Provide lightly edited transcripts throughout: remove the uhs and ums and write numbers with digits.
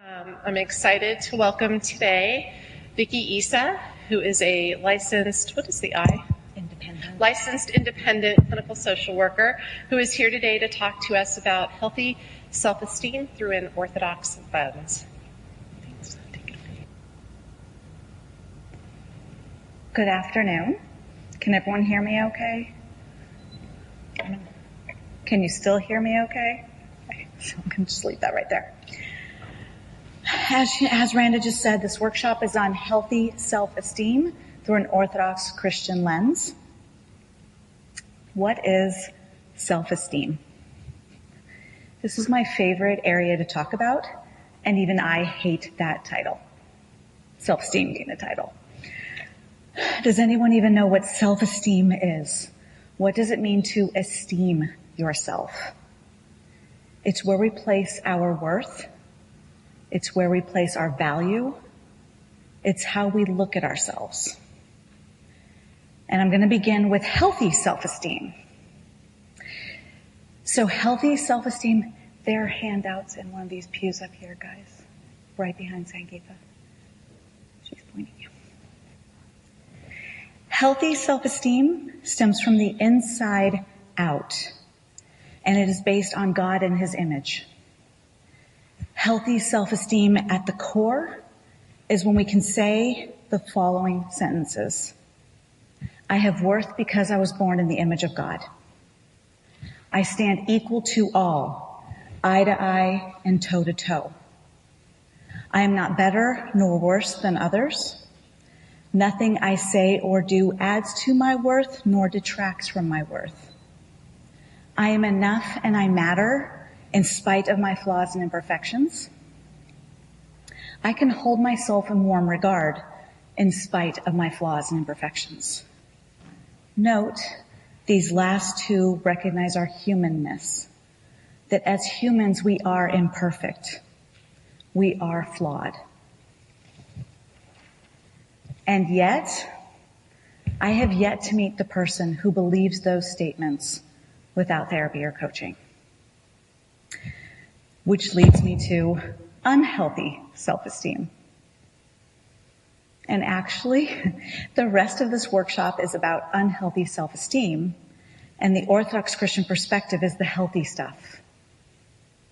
I'm excited to welcome today Vickey Easa, who is a licensed, what is the I? Independent. Licensed independent clinical social worker who is here today to talk to us about healthy self-esteem through an Orthodox lens. Thanks. Take it away. Good afternoon. Can everyone hear me okay? Can you still hear me okay? So I'm going to just leave that right there. As Randa just said, this workshop is on healthy self-esteem through an Orthodox Christian lens. What is self-esteem? This is my favorite area to talk about, and even I hate that title. Self-esteem being the title. Does anyone even know what self-esteem is? What does it mean to esteem yourself? It's where we place our worth. It's where we place our value. It's how we look at ourselves. And I'm going to begin with healthy self-esteem. So healthy self-esteem, there are handouts in one of these pews up here, guys, right behind Sangeetha. She's pointing you. Healthy self-esteem stems from the inside out, and it is based on God and His image. Healthy self-esteem at the core is when we can say the following sentences. I have worth because I was born in the image of God. I stand equal to all, eye to eye and toe to toe. I am not better nor worse than others. Nothing I say or do adds to my worth nor detracts from my worth. I am enough and I matter in spite of my flaws and imperfections. I can hold myself in warm regard in spite of my flaws and imperfections. Note, these last two recognize our humanness, that as humans we are imperfect. We are flawed. And yet, I have yet to meet the person who believes those statements without therapy or coaching. Which leads me to unhealthy self-esteem. And actually, the rest of this workshop is about unhealthy self-esteem, and the Orthodox Christian perspective is the healthy stuff.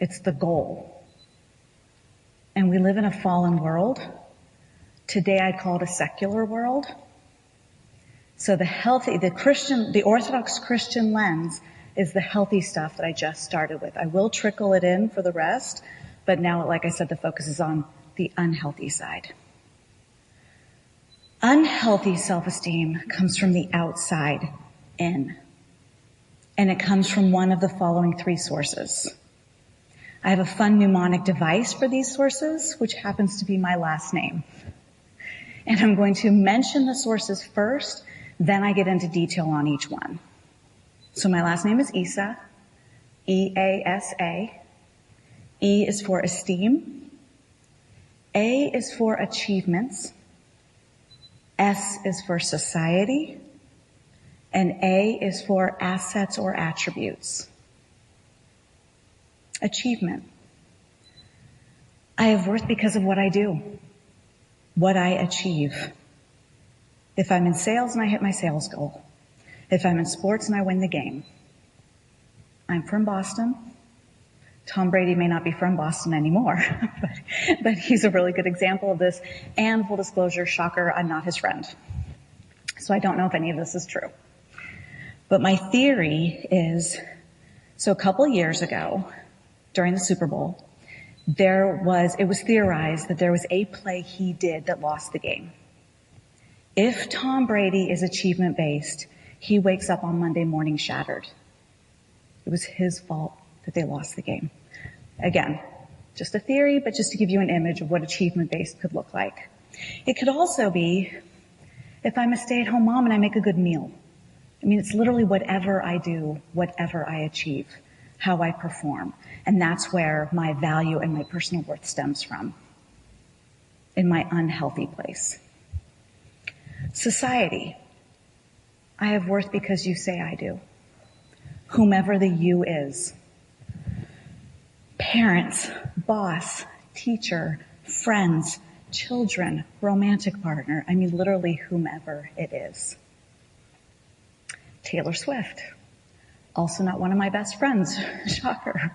It's the goal. And we live in a fallen world. Today I'd call it a secular world. So the Orthodox Christian lens is the healthy stuff that I just started with. I will trickle it in for the rest, but now, like I said, the focus is on the unhealthy side. Unhealthy self-esteem comes from the outside in, and it comes from one of the following three sources. I have a fun mnemonic device for these sources, which happens to be my last name. And I'm going to mention the sources first, then I get into detail on each one. So my last name is Easa, E-A-S-A. E is for esteem. A is for achievements. S is for society. And A is for assets or attributes. Achievement. I have worth because of what I do, what I achieve. If I'm in sales and I hit my sales goal. If I'm in sports and I win the game. I'm from Boston. Tom Brady may not be from Boston anymore, but he's a really good example of this. And full disclosure, shocker, I'm not his friend. So I don't know if any of this is true. But my theory is, so a couple years ago, during the Super Bowl, it was theorized that there was a play he did that lost the game. If Tom Brady is achievement-based, he wakes up on Monday morning shattered. It was his fault that they lost the game. Again, just a theory, but just to give you an image of what achievement-based could look like. It could also be if I'm a stay-at-home mom and I make a good meal. I mean, it's literally whatever I do, whatever I achieve, how I perform. And that's where my value and my personal worth stems from, in my unhealthy place. Society. I have worth because you say I do. Whomever the you is. Parents, boss, teacher, friends, children, romantic partner. I mean, literally whomever it is. Taylor Swift, also not one of my best friends, shocker.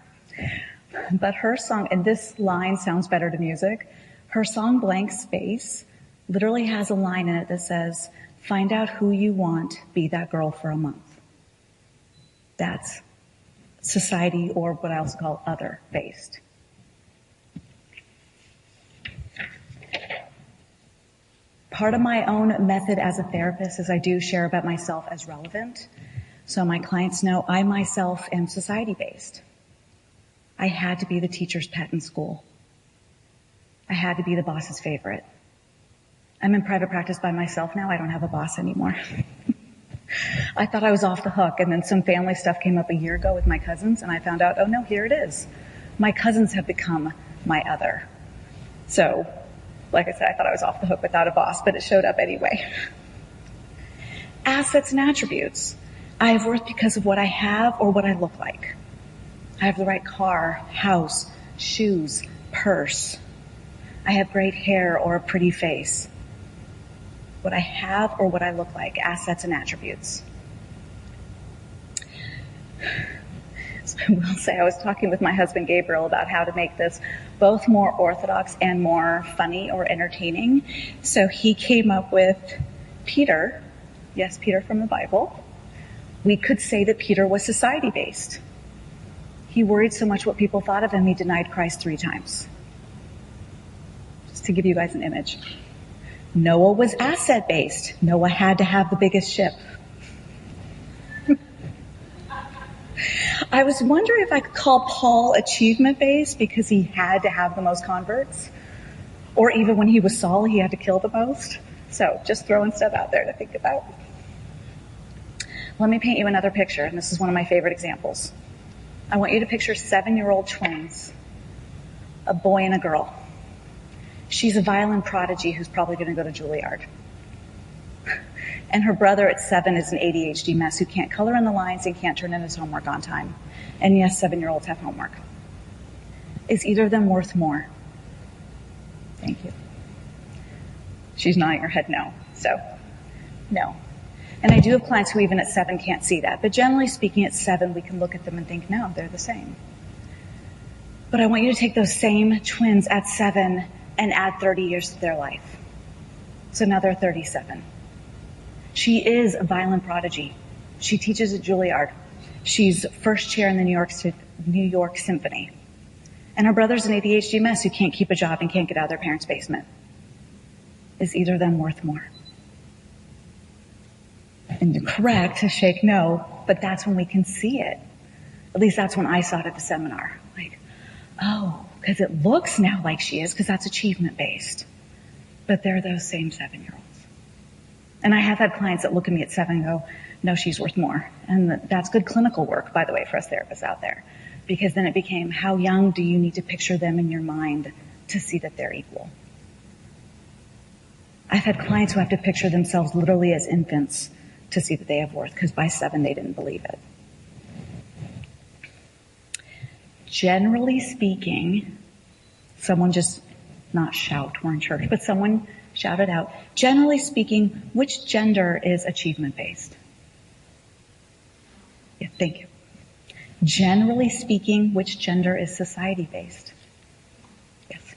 But her song, and this line sounds better to music, her song Blank Space literally has a line in it that says, find out who you want, be that girl for a month. That's society, or what I also call other-based. Part of my own method as a therapist is I do share about myself as relevant. So my clients know I myself am society-based. I had to be the teacher's pet in school. I had to be the boss's favorite. I'm in private practice by myself now. I don't have a boss anymore. I thought I was off the hook, and then some family stuff came up a year ago with my cousins, and I found out, oh no, here it is. My cousins have become my other. So, like I said, I thought I was off the hook without a boss, but it showed up anyway. Assets and attributes. I have worth because of what I have or what I look like. I have the right car, house, shoes, purse. I have great hair or a pretty face. What I have or what I look like, assets and attributes. So I will say I was talking with my husband Gabriel about how to make this both more orthodox and more funny or entertaining. So he came up with Peter, yes, Peter from the Bible. We could say that Peter was society-based. He worried so much what people thought of him, he denied Christ 3 times. Just to give you guys an image. Noah was asset-based. Noah had to have the biggest ship. I was wondering if I could call Paul achievement-based because he had to have the most converts. Or even when he was Saul, he had to kill the most. So just throwing stuff out there to think about. Let me paint you another picture, and this is one of my favorite examples. I want you to picture 7-year-old twins, a boy and a girl. She's a violin prodigy who's probably going to go to Juilliard. And her brother at 7 is an ADHD mess who can't color in the lines and can't turn in his homework on time. And yes, 7-year-olds have homework. Is either of them worth more? Thank you. She's nodding her head no. So, no. And I do have clients who even at 7 can't see that. But generally speaking, at 7, we can look at them and think, no, they're the same. But I want you to take those same twins at 7 and add 30 years to their life. So now they're 37. She is a violin prodigy. She teaches at Juilliard. She's first chair in the New York Symphony. And her brother's an ADHD mess who can't keep a job and can't get out of their parents' basement. Is either of them worth more? And correct to shake no, but that's when we can see it. At least that's when I saw it at the seminar. Like, oh, because it looks now like she is, because that's achievement-based. But they're those same 7-year-olds. And I have had clients that look at me at 7 and go, no, she's worth more. And that's good clinical work, by the way, for us therapists out there. Because then it became, how young do you need to picture them in your mind to see that they're equal? I've had clients who have to picture themselves literally as infants to see that they have worth, because by 7 they didn't believe it. Generally speaking, someone just, not shout, we're in church, but someone shouted out, generally speaking, which gender is achievement-based? Yeah, thank you. Generally speaking, which gender is society-based? Yes.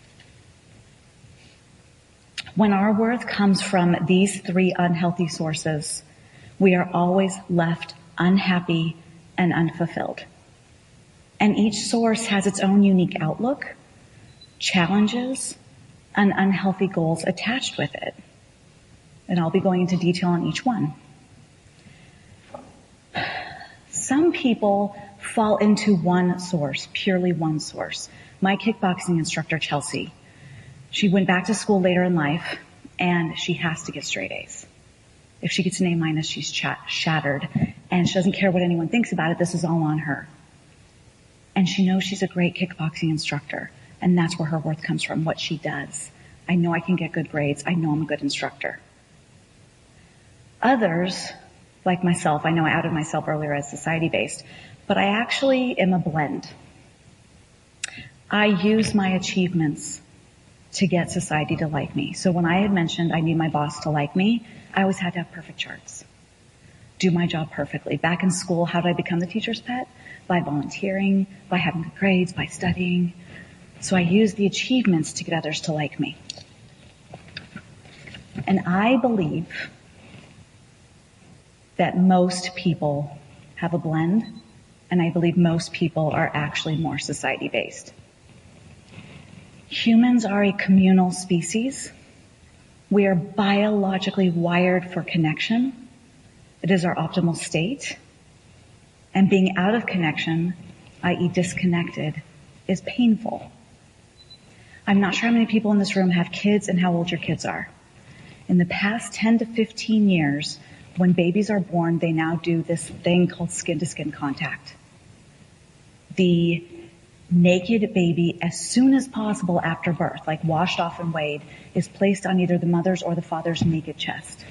When our worth comes from these 3 unhealthy sources, we are always left unhappy and unfulfilled. And each source has its own unique outlook, challenges, and unhealthy goals attached with it. And I'll be going into detail on each one. Some people fall into one source, purely one source. My kickboxing instructor, Chelsea, she went back to school later in life, and she has to get straight A's. If she gets an A-, she's shattered, and she doesn't care what anyone thinks about it. This is all on her. And she knows she's a great kickboxing instructor, and that's where her worth comes from, what she does. I know I can get good grades. I know I'm a good instructor. Others, like myself, I know I outed myself earlier as society-based, but I actually am a blend. I use my achievements to get society to like me. So when I had mentioned I need my boss to like me, I always had to have perfect charts. Do my job perfectly. Back in school, how did I become the teacher's pet? By volunteering, by having good grades, by studying. So I used the achievements to get others to like me. And I believe that most people have a blend, and I believe most people are actually more society-based. Humans are a communal species. We are biologically wired for connection. It is our optimal state. And being out of connection, i.e. disconnected, is painful. I'm not sure how many people in this room have kids and how old your kids are. In the past 10 to 15 years, when babies are born, they now do this thing called skin-to-skin contact. The naked baby, as soon as possible after birth, like washed off and weighed, is placed on either the mother's or the father's naked chest.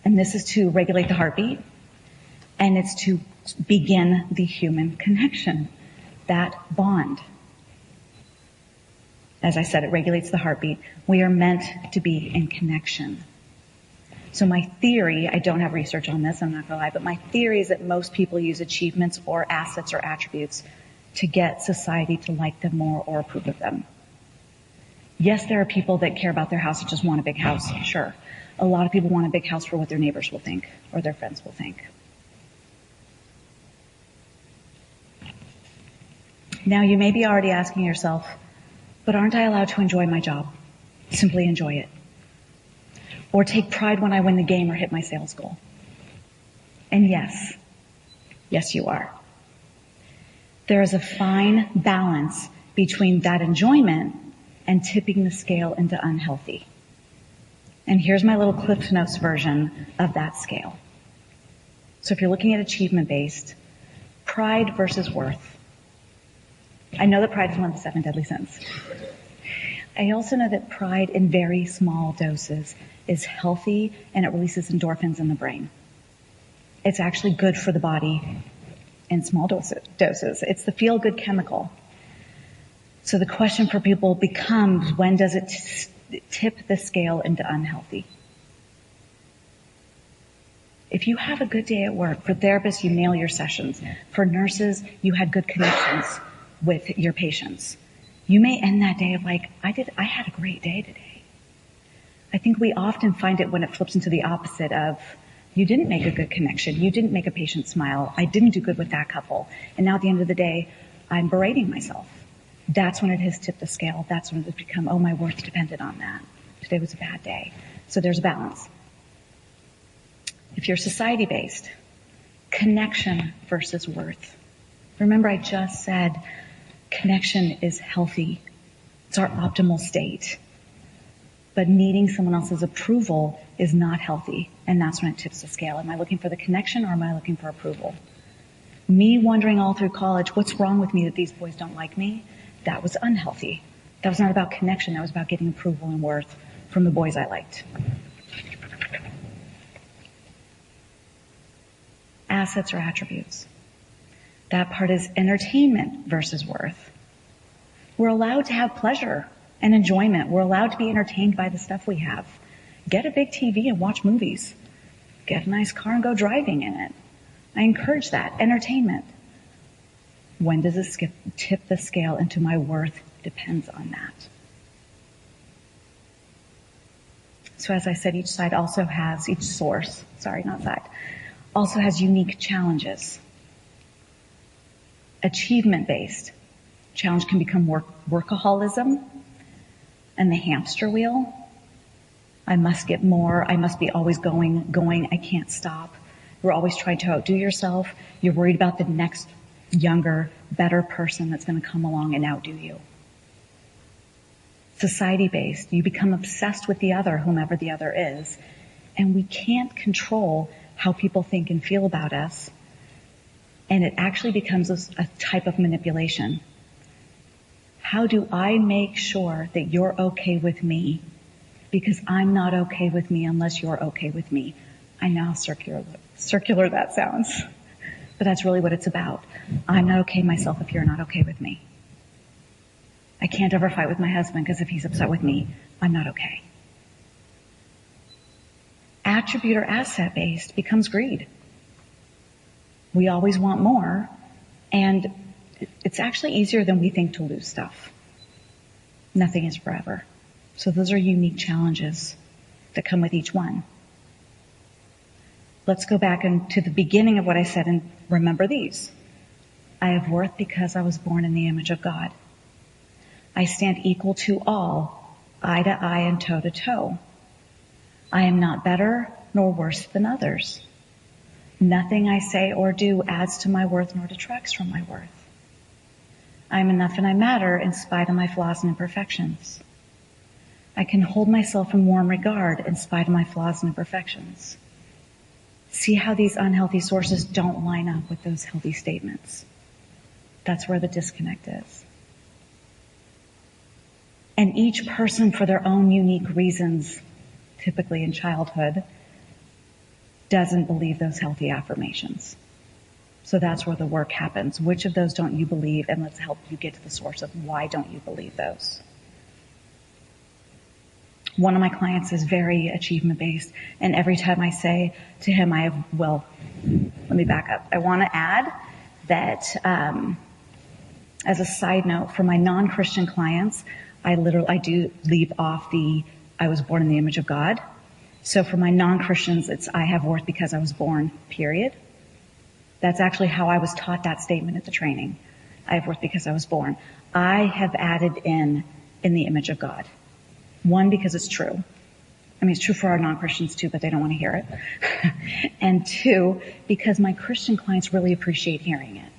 And this is to regulate the heartbeat, and it's to begin the human connection, that bond. As I said, it regulates the heartbeat. We are meant to be in connection. So my theory, I don't have research on this, I'm not gonna lie, but my theory is that most people use achievements or assets or attributes to get society to like them more or approve of them. Yes, there are people that care about their house and just want a big house, sure. A lot of people want a big house for what their neighbors will think or their friends will think. Now you may be already asking yourself, but aren't I allowed to enjoy my job? Simply enjoy it. Or take pride when I win the game or hit my sales goal. And yes, you are. There is a fine balance between that enjoyment and tipping the scale into unhealthy. And here's my little Cliff Notes version of that scale. So if you're looking at achievement-based, pride versus worth. I know that pride is one of the 7 deadly sins. I also know that pride in very small doses is healthy and it releases endorphins in the brain. It's actually good for the body in small doses. It's the feel-good chemical. So the question for people becomes, when does it tip the scale into unhealthy? If you have a good day at work, for therapists, you nail your sessions. For nurses, you had good connections with your patients. You may end that day of like, I had a great day today. I think we often find it when it flips into the opposite of, you didn't make a good connection. You didn't make a patient smile. I didn't do good with that couple. And now at the end of the day, I'm berating myself. That's when it has tipped the scale. That's when it has become, oh, my worth depended on that. Today was a bad day. So there's a balance. If you're society-based, connection versus worth. Remember, I just said connection is healthy. It's our optimal state. But needing someone else's approval is not healthy. And that's when it tips the scale. Am I looking for the connection or am I looking for approval? Me wondering all through college, what's wrong with me that these boys don't like me? That was unhealthy. That was not about connection. That was about getting approval and worth from the boys I liked. Assets or attributes. That part is entertainment versus worth. We're allowed to have pleasure and enjoyment. We're allowed to be entertained by the stuff we have. Get a big TV and watch movies. Get a nice car and go driving in it. I encourage that. Entertainment. When does it tip the scale into my worth depends on that. So as I said, each source also has unique challenges. Achievement-based. Challenge can become workaholism and the hamster wheel. I must get more. I must be always going. I can't stop. You're always trying to outdo yourself. You're worried about the next younger, better person that's going to come along and outdo you. Society-based. You become obsessed with the other, whomever the other is. And we can't control how people think and feel about us. And it actually becomes a type of manipulation. How do I make sure that you're okay with me? Because I'm not okay with me unless you're okay with me. I know how circular that sounds. But that's really what it's about. I'm not okay myself if you're not okay with me. I can't ever fight with my husband because if he's upset with me, I'm not okay. Attribute or asset-based becomes greed. We always want more, and it's actually easier than we think to lose stuff. Nothing is forever. So those are unique challenges that come with each one. Let's go back to the beginning of what I said and remember these. I have worth because I was born in the image of God. I stand equal to all, eye to eye and toe to toe. I am not better nor worse than others. Nothing I say or do adds to my worth nor detracts from my worth. I am enough and I matter in spite of my flaws and imperfections. I can hold myself in warm regard in spite of my flaws and imperfections. See how these unhealthy sources don't line up with those healthy statements. That's where the disconnect is. And each person, for their own unique reasons, typically in childhood, doesn't believe those healthy affirmations. So that's where the work happens. Which of those don't you believe? And let's help you get to the source of why don't you believe those. One of my clients is very achievement-based, and every time I say to him, let me back up. I want to add that, as a side note, for my non-Christian clients, I do leave off I was born in the image of God. So for my non-Christians, it's I have worth because I was born, period. That's actually how I was taught that statement at the training. I have worth because I was born. I have added in the image of God. One, because it's true. I mean, it's true for our non-Christians too, but they don't want to hear it. And two, because my Christian clients really appreciate hearing it.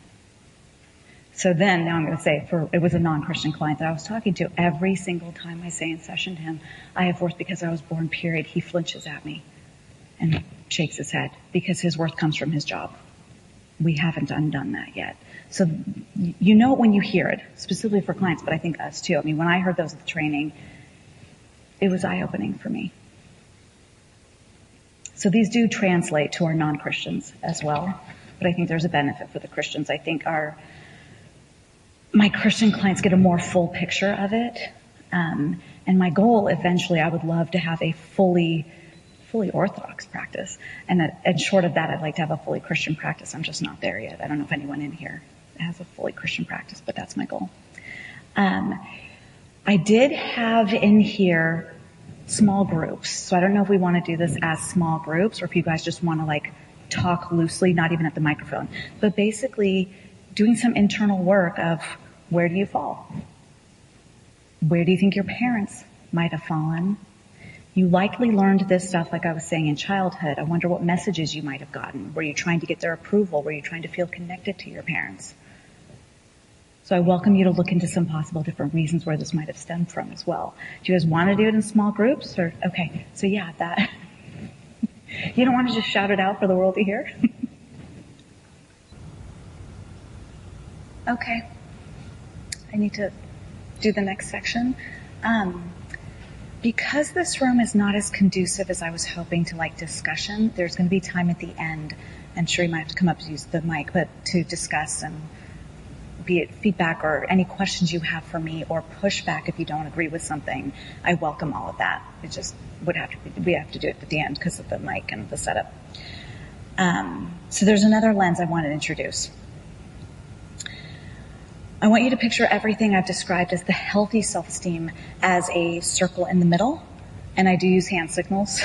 So then, now I'm going to say, it was a non-Christian client that I was talking to, every single time I say in session to him, I have worth because I was born, period, he flinches at me and shakes his head because his worth comes from his job. We haven't undone that yet. So you know it when you hear it, specifically for clients, but I think us too. I mean, when I heard those at the training, it was eye-opening for me. So these do translate to our non-Christians as well, but I think there's a benefit for the Christians. I think my Christian clients get a more full picture of it. And my goal, eventually, I would love to have a fully Orthodox practice. And short of that, I'd like to have a fully Christian practice. I'm just not there yet. I don't know if anyone in here has a fully Christian practice, but that's my goal. I did have in here small groups. So I don't know if we want to do this as small groups or if you guys just want to talk loosely, not even at the microphone, but basically doing some internal work of where do you fall? Where do you think your parents might have fallen? You likely learned this stuff, like I was saying, in childhood. I wonder what messages you might have gotten. Were you trying to get their approval? Were you trying to feel connected to your parents? So I welcome you to look into some possible different reasons where this might have stemmed from as well. Do you guys want to do it in small groups? Or okay, so yeah, that. You don't want to just shout it out for the world to hear? Okay. I need to do the next section. Because this room is not as conducive as I was hoping to discussion, there's going to be time at the end, and sure you might have to come up to use the mic, but to discuss and be it feedback or any questions you have for me or pushback if you don't agree with something. I welcome all of that. It just we have to do it at the end because of the mic and the setup. So there's another lens I want to introduce. I want you to picture everything I've described as the healthy self-esteem as a circle in the middle. And I do use hand signals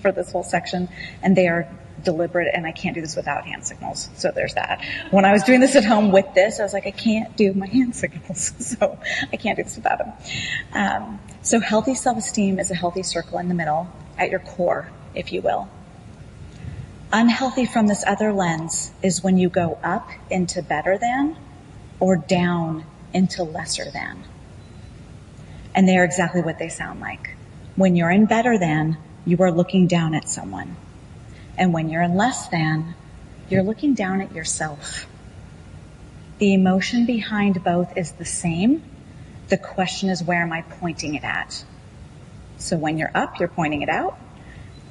for this whole section, and they are deliberate, and I can't do this without hand signals. So there's that. When I was doing this at home with this, I was like, I can't do my hand signals, so I can't do this without them. So healthy self-esteem is a healthy circle in the middle, at your core, if you will. Unhealthy from this other lens is when you go up into better than or down into lesser than. And they are exactly what they sound like. When you're in better than, you are looking down at someone. And when you're in less than, you're looking down at yourself. The emotion behind both is the same. The question is, where am I pointing it at? So when you're up, you're pointing it out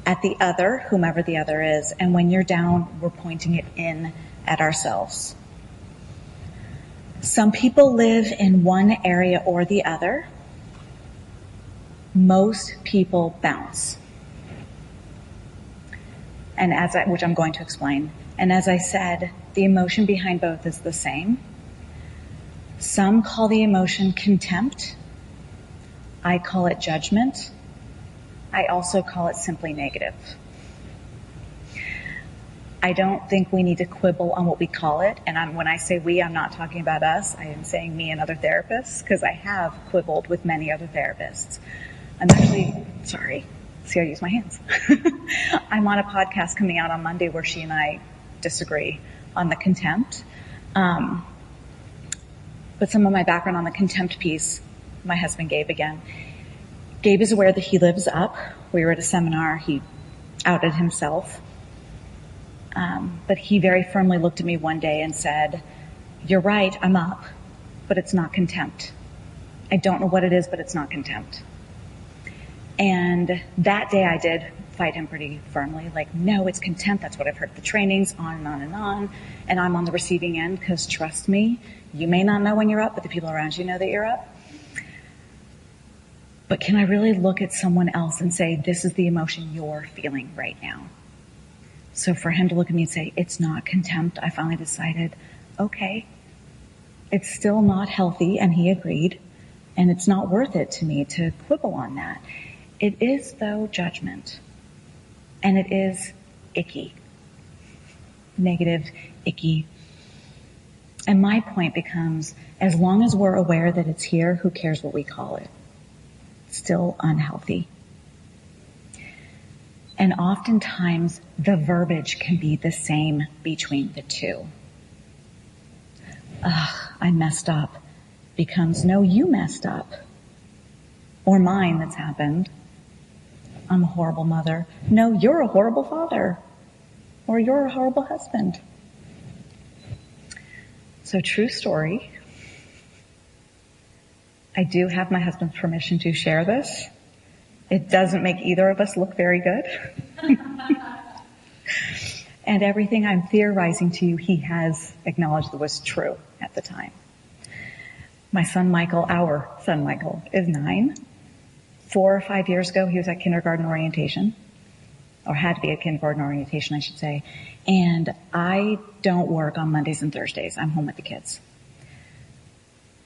at the other, whomever the other is. And when you're down, we're pointing it in at ourselves. Some people live in one area or the other. Most people bounce. And which I'm going to explain. And as I said, the emotion behind both is the same. Some call the emotion contempt. I call it judgment. I also call it simply negative. I don't think we need to quibble on what we call it. And when I say we, I'm not talking about us. I am saying me and other therapists, because I have quibbled with many other therapists. I'm actually, sorry, see I use my hands. I'm on a podcast coming out on Monday where she and I disagree on the contempt. But some of my background on the contempt piece, my husband Gabe again. Gabe is aware that he lives up. We were at a seminar. He outed himself. But he very firmly looked at me one day and said, "You're right, I'm up, but it's not contempt. I don't know what it is, but it's not contempt." And that day I did fight him pretty firmly, like, no, it's contempt. That's what I've heard at the trainings, on and on and on. And I'm on the receiving end, because trust me, you may not know when you're up, but the people around you know that you're up. But can I really look at someone else and say, this is the emotion you're feeling right now? So for him to look at me and say, it's not contempt, I finally decided, okay, it's still not healthy, and he agreed, and it's not worth it to me to quibble on that. It is, though, judgment, and it is icky, negative, icky. And my point becomes, as long as we're aware that it's here, who cares what we call it? It's still unhealthy. And oftentimes, the verbiage can be the same between the two. I messed up becomes, no, you messed up. Or mine that's happened. I'm a horrible mother. No, you're a horrible father. Or you're a horrible husband. So true story. I do have my husband's permission to share this. It doesn't make either of us look very good. And everything I'm theorizing to you, he has acknowledged that was true at the time. My son Michael, our son Michael, is 9. 4 or 5 years ago, he was at kindergarten orientation, or had to be at kindergarten orientation, I should say. And I don't work on Mondays and Thursdays. I'm home with the kids.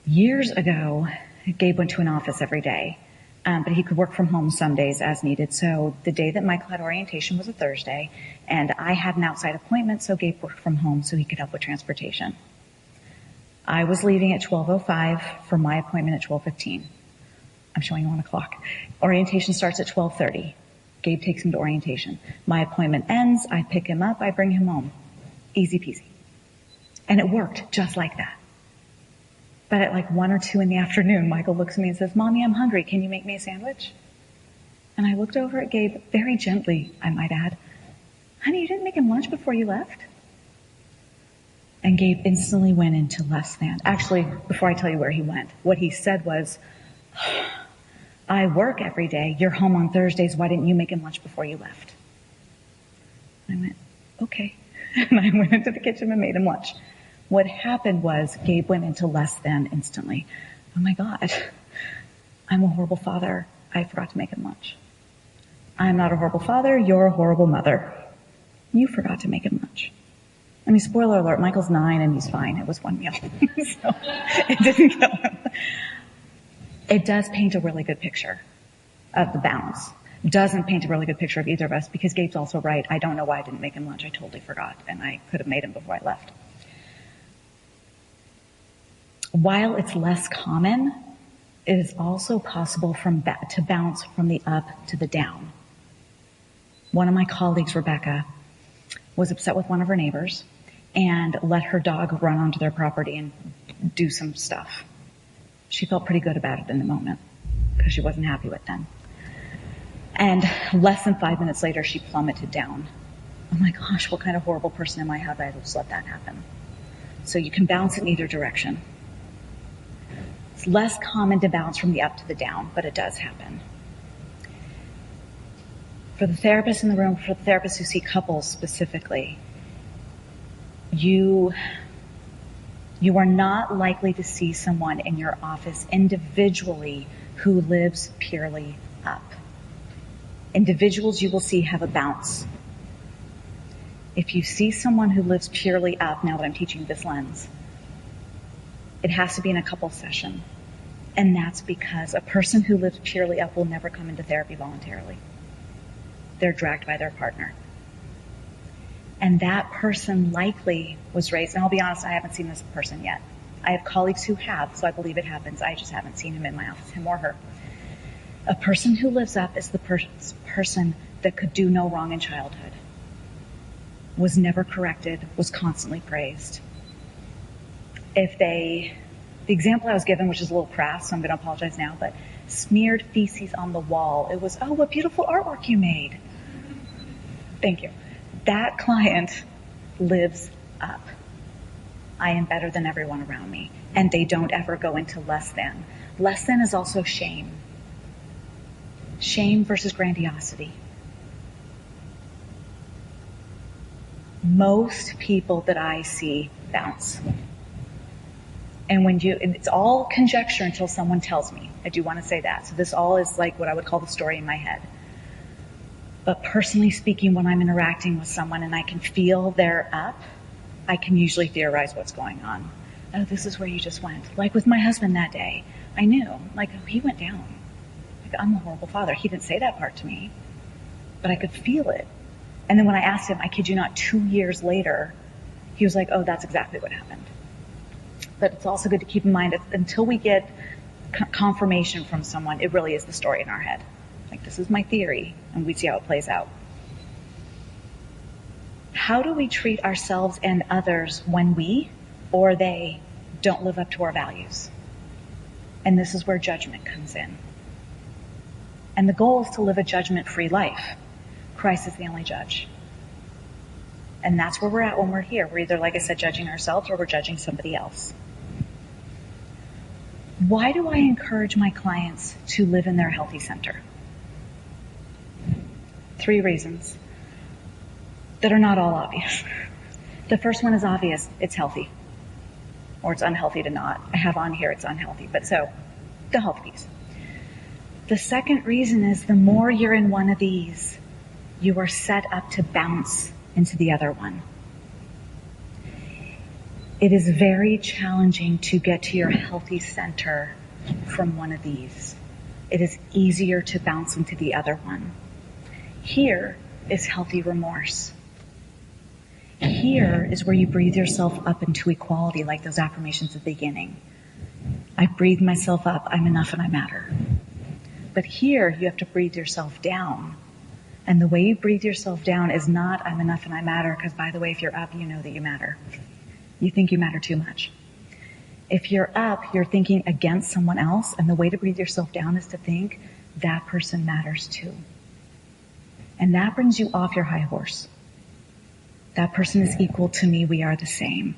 Years ago, Gabe went to an office every day. But he could work from home some days as needed. So the day that Michael had orientation was a Thursday, and I had an outside appointment, so Gabe worked from home so he could help with transportation. I was leaving at 12:05 for my appointment at 12:15. I'm showing you on a clock. Orientation starts at 12:30. Gabe takes him to orientation. My appointment ends, I pick him up, I bring him home. Easy peasy. And it worked just like that. But at like 1 or 2 in the afternoon, Michael looks at me and says, "Mommy, I'm hungry. Can you make me a sandwich?" And I looked over at Gabe very gently, I might add. "Honey, you didn't make him lunch before you left?" And Gabe instantly went into less than. Actually, before I tell you where he went, what he said was, "I work every day. You're home on Thursdays. Why didn't you make him lunch before you left?" I went, "Okay." And I went into the kitchen and made him lunch. What happened was Gabe went into less than instantly. Oh my God, I'm a horrible father. I forgot to make him lunch. I'm not a horrible father. You're a horrible mother. You forgot to make him lunch. I mean, spoiler alert, Michael's 9 and he's fine. It was one meal. So it didn't kill him. It does paint a really good picture of the balance. Doesn't paint a really good picture of either of us, because Gabe's also right. I don't know why I didn't make him lunch. I totally forgot, and I could have made him before I left. While it's less common, it is also possible to bounce from the up to the down. One of my colleagues, Rebecca, was upset with one of her neighbors and let her dog run onto their property and do some stuff. She felt pretty good about it in the moment because she wasn't happy with them. And less than 5 minutes later, she plummeted down. Oh my gosh, what kind of horrible person am I? How did I just let that happen? So you can bounce in either direction. It's less common to bounce from the up to the down, but it does happen. For the therapists in the room, for the therapists who see couples specifically, you You are not likely to see someone in your office individually who lives purely up. Individuals you will see have a bounce. If you see someone who lives purely up, now that I'm teaching this lens, it has to be in a couple session. And that's because a person who lives purely up will never come into therapy voluntarily. They're dragged by their partner. And that person likely was raised, and I'll be honest, I haven't seen this person yet. I have colleagues who have, so I believe it happens. I just haven't seen him in my office, him or her. A person who lives up is the person that could do no wrong in childhood, was never corrected, was constantly praised. The example I was given, which is a little crass, so I'm going to apologize now, but smeared feces on the wall. It was, oh, what beautiful artwork you made. Thank you. That client lives up. I am better than everyone around me. And they don't ever go into less than. Less than is also shame. Shame versus grandiosity. Most people that I see bounce. And it's all conjecture until someone tells me. I do want to say that. So this all is like what I would call the story in my head. But personally speaking, when I'm interacting with someone and I can feel they're up, I can usually theorize what's going on. Oh, this is where you just went. Like with my husband that day, I knew, like, oh, he went down. Like, I'm a horrible father. He didn't say that part to me, but I could feel it. And then when I asked him, I kid you not, 2 years later, he was like, oh, that's exactly what happened. But it's also good to keep in mind that until we get confirmation from someone, it really is the story in our head. Like, this is my theory, and we see how it plays out. How do we treat ourselves and others when we or they don't live up to our values? And this is where judgment comes in. And the goal is to live a judgment-free life. Christ is the only judge. And that's where we're at when we're here. We're either, like I said, judging ourselves or we're judging somebody else. Why do I encourage my clients to live in their healthy center? 3 reasons that are not all obvious. The first one is obvious. It's healthy. Or it's unhealthy to not. I have on here it's unhealthy. But so, the health piece. The second reason is the more you're in one of these, you are set up to bounce into the other one. It is very challenging to get to your healthy center from one of these. It is easier to bounce into the other one. Here is healthy remorse. Here is where you breathe yourself up into equality, like those affirmations at the beginning. I breathe myself up, I'm enough and I matter. But here you have to breathe yourself down. And the way you breathe yourself down is not I'm enough and I matter, because by the way, if you're up, you know that you matter. You think you matter too much. If you're up, you're thinking against someone else, and the way to breathe yourself down is to think that person matters too. And that brings you off your high horse. That person is equal to me, we are the same.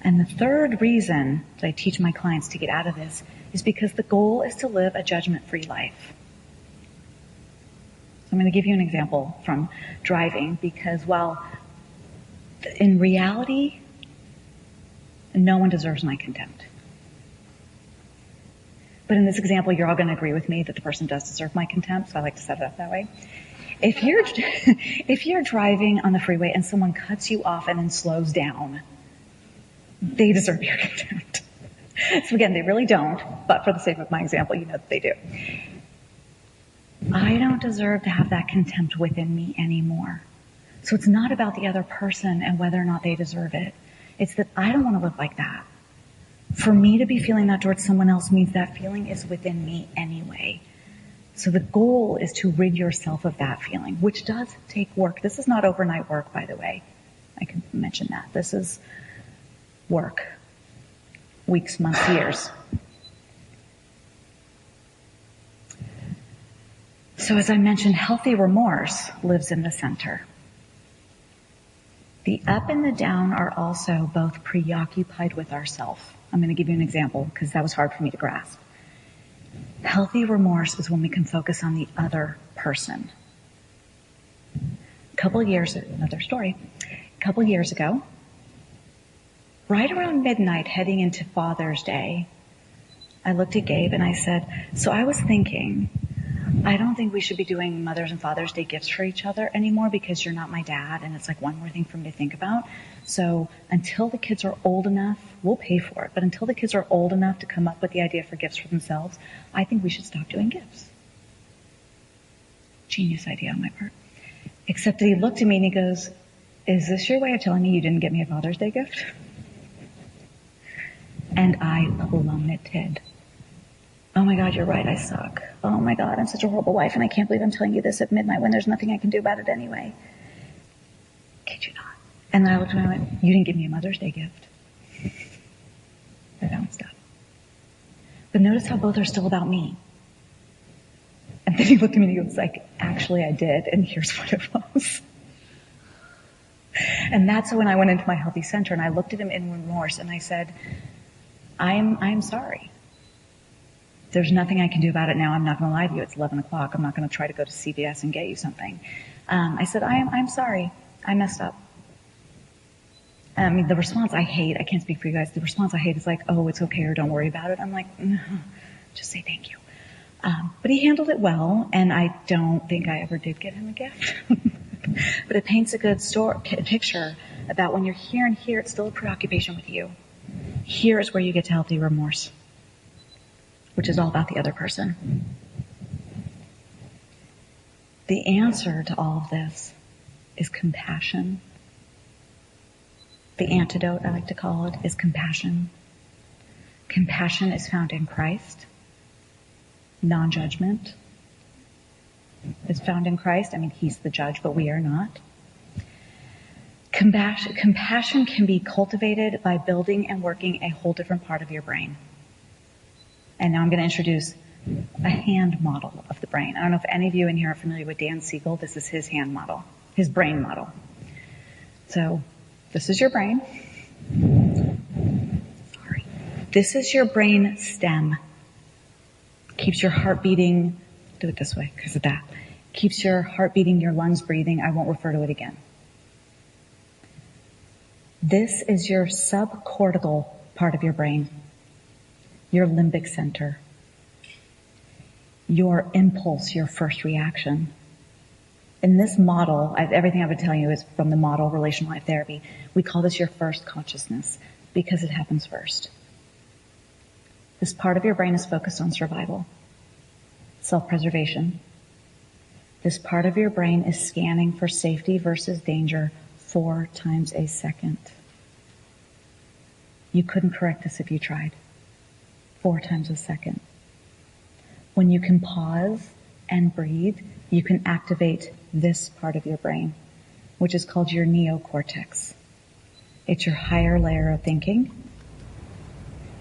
And the third reason that I teach my clients to get out of this is because the goal is to live a judgment-free life. So I'm going to give you an example from driving, because while in reality, no one deserves my contempt. But in this example, you're all going to agree with me that the person does deserve my contempt, so I like to set it up that way. If you're driving on the freeway and someone cuts you off and then slows down, they deserve your contempt. So again, they really don't, but for the sake of my example, you know that they do. I don't deserve to have that contempt within me anymore. So it's not about the other person and whether or not they deserve it. It's that I don't want to live like that. For me to be feeling that towards someone else means that feeling is within me anyway. So the goal is to rid yourself of that feeling, which does take work. This is not overnight work, by the way. I can mention that. This is work. Weeks, months, years. So as I mentioned, healthy remorse lives in the center. The up and the down are also both preoccupied with ourself. I'm going to give you an example because that was hard for me to grasp. Healthy remorse is when we can focus on the other person. Another story. A couple years ago, right around midnight, heading into Father's Day, I looked at Gabe and I said, so I was thinking, I don't think we should be doing Mother's and Father's Day gifts for each other anymore because you're not my dad and it's like one more thing for me to think about. So until the kids are old enough, we'll pay for it, but until the kids are old enough to come up with the idea for gifts for themselves, I think we should stop doing gifts. Genius idea on my part. Except that he looked at me and he goes, is this your way of telling me you didn't get me a Father's Day gift? And I plummeted. Oh my God, you're right, I suck. Oh my God, I'm such a horrible wife and I can't believe I'm telling you this at midnight when there's nothing I can do about it anyway. Kid you not. And then I looked at him and I went, you didn't give me a Mother's Day gift. I bounced up. But notice how both are still about me. And then he looked at me and he was like, actually I did, and here's what it was. And that's when I went into my healthy center and I looked at him in remorse and I said, I'm sorry. There's nothing I can do about it now. I'm not going to lie to you. It's 11 o'clock. I'm not going to try to go to CVS and get you something. I said, I'm sorry. I messed up. The response I hate, I can't speak for you guys. The response I hate is like, oh, it's okay or don't worry about it. I'm like, no, just say thank you. But he handled it well, and I don't think I ever did get him a gift. But it paints a good picture about when you're here and here, it's still a preoccupation with you. Here is where you get to healthy remorse, which is all about the other person. The answer to all of this is compassion. The antidote, I like to call it, is compassion. Compassion is found in Christ. Non-judgment is found in Christ. I mean, he's the judge, but we are not. Compassion can be cultivated by building and working a whole different part of your brain. And now I'm going to introduce a hand model of the brain. I don't know if any of you in here are familiar with Dan Siegel. This is his hand model, his brain model. So this is your brain. Sorry. This is your brain stem. Keeps your heart beating. Do it this way because of that. Keeps your heart beating, your lungs breathing. I won't refer to it again. This is your subcortical part of your brain. Your limbic center. Your impulse, your first reaction. In this model, everything I've been telling you is from the model relational life therapy. We call this your first consciousness because it happens first. This part of your brain is focused on survival, self-preservation. This part of your brain is scanning for safety versus danger 4 times a second. You couldn't correct this if you tried. 4 times a second. When you can pause and breathe, you can activate this part of your brain, which is called your neocortex. It's your higher layer of thinking.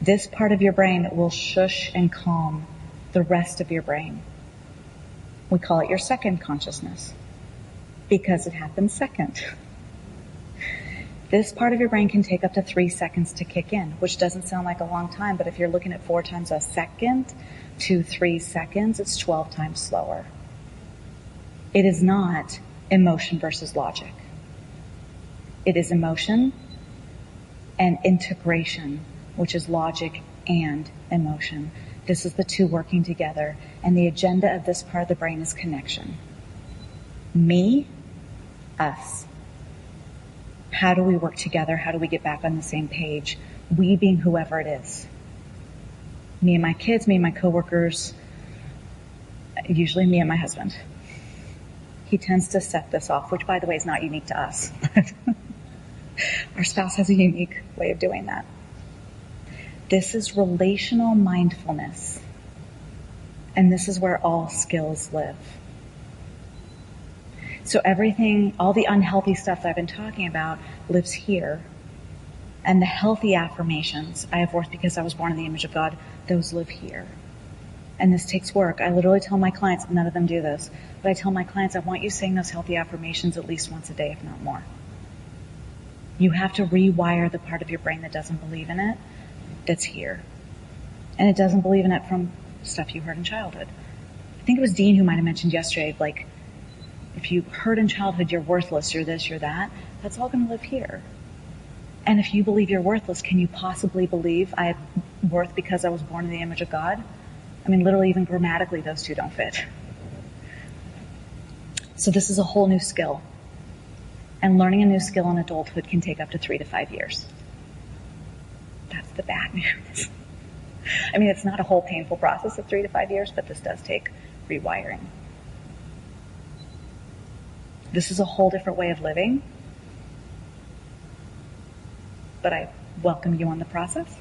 This part of your brain will shush and calm the rest of your brain. We call it your second consciousness because it happens second. This part of your brain can take up to 3 seconds to kick in, which doesn't sound like a long time, but if you're looking at 4 times a second to 3 seconds, it's 12 times slower. It is not emotion versus logic. It is emotion and integration, which is logic and emotion. This is the two working together, and the agenda of this part of the brain is connection. Me, us. How do we work together? How do we get back on the same page? We being whoever it is. Me and my kids, me and my coworkers, usually me and my husband. He tends to set this off, which by the way is not unique to us. Our spouse has a unique way of doing that. This is relational mindfulness. And this is where all skills live. So everything, all the unhealthy stuff that I've been talking about lives here. And the healthy affirmations, I have worth because I was born in the image of God, those live here. And this takes work. I literally tell my clients, none of them do this, but I tell my clients, I want you saying those healthy affirmations at least once a day, if not more. You have to rewire the part of your brain that doesn't believe in it, that's here. And it doesn't believe in it from stuff you heard in childhood. I think it was Dean who might have mentioned yesterday, like, if you heard in childhood you're worthless, you're this, you're that, that's all going to live here. And if you believe you're worthless, can you possibly believe I have worth because I was born in the image of God? I mean, literally, even grammatically, those two don't fit. So this is a whole new skill. And learning a new skill in adulthood can take up to 3 to 5 years. That's the bad news. I mean, it's not a whole painful process of 3 to 5 years, but this does take rewiring. This is a whole different way of living. But I welcome you on the process.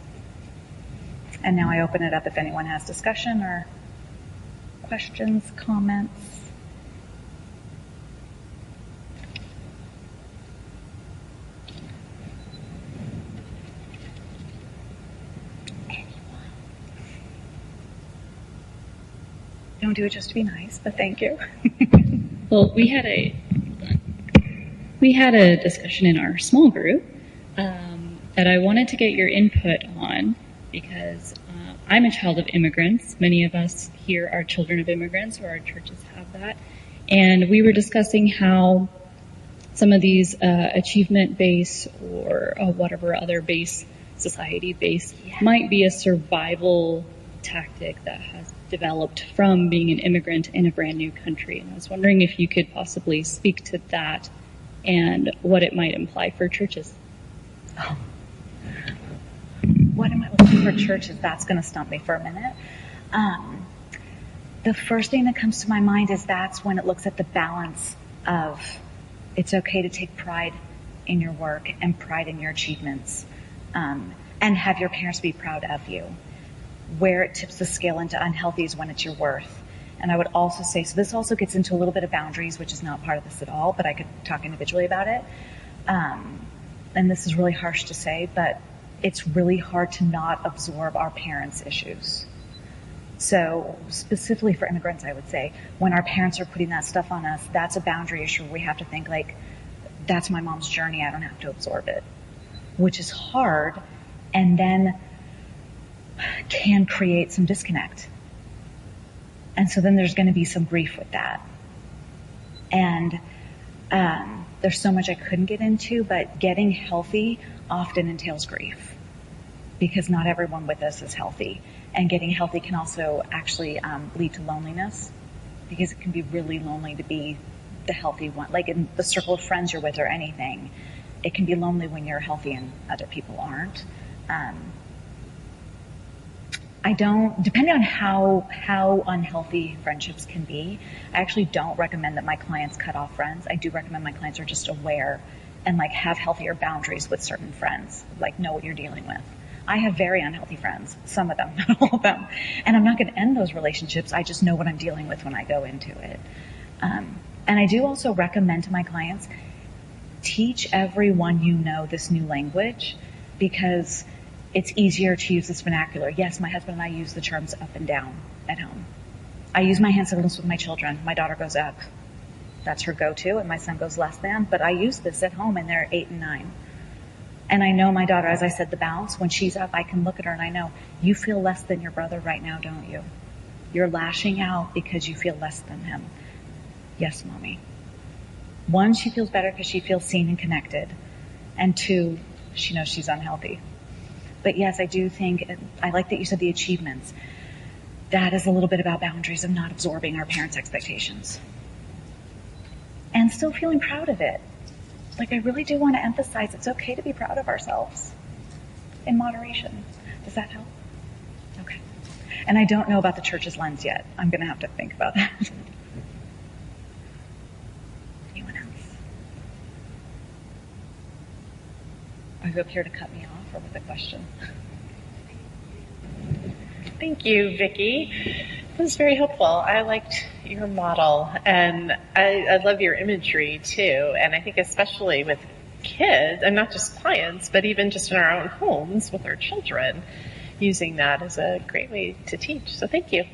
And now I open it up if anyone has discussion or questions, comments. Don't do it just to be nice, but thank you. Well, we had a discussion in our small group that I wanted to get your input on because I'm a child of immigrants. Many of us here are children of immigrants, or our churches have that. And we were discussing how some of these achievement-based or whatever other base, society-based, might be a survival tactic that has developed from being an immigrant in a brand new country. And I was wondering if you could possibly speak to that and what it might imply for churches. Oh. What am I looking for churches? That's going to stump me for a minute. The first thing that comes to my mind is that's when it looks at the balance of it's okay to take pride in your work and pride in your achievements, and have your parents be proud of you. Where it tips the scale into unhealthy is when it's your worth. And I would also say, so this also gets into a little bit of boundaries, which is not part of this at all, but I could talk individually about it. And this is really harsh to say, but it's really hard to not absorb our parents' issues. So specifically for immigrants, I would say, when our parents are putting that stuff on us, that's a boundary issue where we have to think like, that's my mom's journey, I don't have to absorb it, which is hard, and then can create some disconnect. And so then there's going to be some grief with that. And there's so much I couldn't get into, but getting healthy often entails grief because not everyone with us is healthy. And getting healthy can also actually lead to loneliness because it can be really lonely to be the healthy one. Like in the circle of friends you're with or anything, it can be lonely when you're healthy and other people aren't. Depending on how unhealthy friendships can be, I actually don't recommend that my clients cut off friends. I do recommend my clients are just aware and like have healthier boundaries with certain friends, like know what you're dealing with. I have very unhealthy friends, some of them, not all of them. And I'm not going to end those relationships. I just know what I'm dealing with when I go into it. And I do also recommend to my clients, teach everyone you know this new language because it's easier to use this vernacular. Yes, my husband and I use the terms up and down at home. I use my hand signals with my children. My daughter goes up. That's her go-to, and my son goes less than. But I use this at home, and they're 8 and 9. And I know my daughter, as I said, the balance. When she's up, I can look at her, and I know, you feel less than your brother right now, don't you? You're lashing out because you feel less than him. Yes, Mommy. 1, she feels better because she feels seen and connected. And 2, she knows she's unhealthy. But yes, I do think, I like that you said the achievements. That is a little bit about boundaries of not absorbing our parents' expectations. And still feeling proud of it. Like I really do want to emphasize it's okay to be proud of ourselves. In moderation. Does that help? Okay. And I don't know about the church's lens yet. I'm going to have to think about that. Anyone else? Are you up here to cut me off? Or with a question. Thank you, Vickey. It was very helpful. I liked your model, and I love your imagery too. And I think especially with kids, and not just clients, but even just in our own homes with our children, using that as a great way to teach. So thank you.